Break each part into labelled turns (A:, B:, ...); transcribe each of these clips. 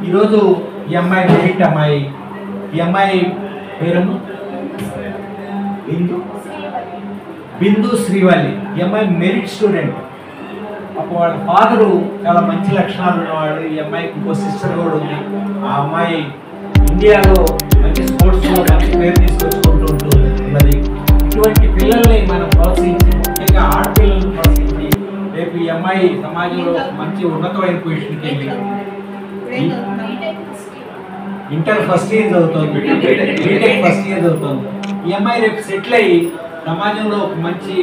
A: ఈరోజు ఈ అమ్మాయి మెరిట్ అమ్మాయి, ఈ అమ్మాయి పేరు బిందు శ్రీవల్లి. ఈ అమ్మాయి మెరిట్ స్టూడెంట్. అప్పుడు వాళ్ళ ఫాదరు చాలా మంచి లక్షణాలు ఉన్నవాడు. ఈ అమ్మాయికి ఇంకో సిస్టర్ కూడా ఉంది. ఆ అమ్మాయి ఇండియాలో మంచి స్పోర్ట్స్లో మంచి పేరు తీసుకొచ్చుకుంటూ ఉన్నది. ఇటువంటి పిల్లల్ని మనం ప్రోత్సహించి, ముఖ్యంగా ఆడపిల్లలను ప్రోత్సహించి, రేపు ఈ అమ్మాయి సమాజంలో మంచి ఉన్నతమైన పొజిషన్కి వెళ్ళి ఇంటర్ ఫస్ట్ ఇయర్ చదువుతుంది, బీటెక్ ఫస్ట్ ఇయర్ చదువుతుంది. ఈ అమ్మాయి రేపు సెటిల్ అయ్యి సమాజంలో ఒక మంచి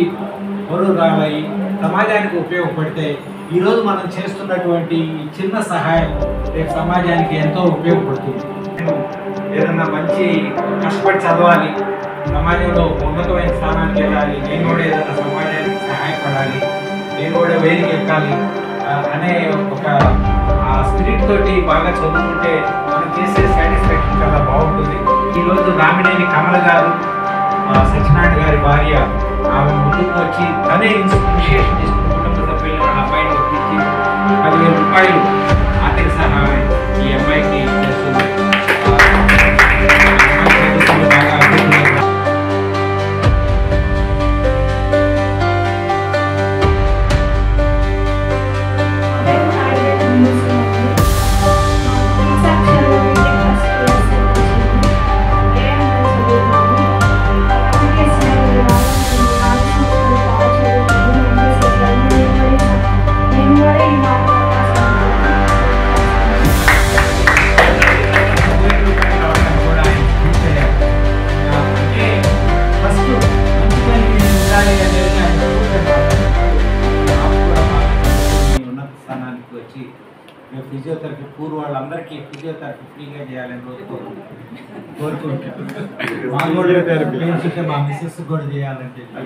A: పౌరురాలయ్యి సమాజానికి ఉపయోగపడితే ఈరోజు మనం చేస్తున్నటువంటి చిన్న సహాయం రేపు సమాజానికి ఎంతో ఉపయోగపడుతుంది. ఏదన్నా మంచి కష్టపడి చదవాలి, సమాజంలో ఉన్నతమైన స్థానానికి వెళ్ళాలి, నేను కూడా ఏదైనా సమాజానికి సహాయపడాలి, నేను కూడా వేదిక ఎక్కాలి అనే ఒక స్పిరిట్ తోటి బాగా చదువుకుంటే మనం చేసే సాటిస్ఫాక్షన్ చాలా బాగుంటుంది. ఈరోజు రామినేని కమల గారు, సత్యనారాయణ గారి భార్య, ఆమె ముందుకు వచ్చి తనే ఇనిషియేషన్ తీసుకున్న కుటుంబ సభ్యులను అబ్బాయిని ఒప్పించి 10,000 రూపాయలు ఆర్థిక సహాయం ఈ అమ్మాయికి చేస్తుంది. బాగా వచ్చి ఫిజియోథెరపీ వాళ్ళందరికీ ఫిజియోథెరపీ ఫ్రీగా చేయాలని రోజు కోరుకుంటాను. మా మిస్సెస్ కూడా చేయాలని చెప్పి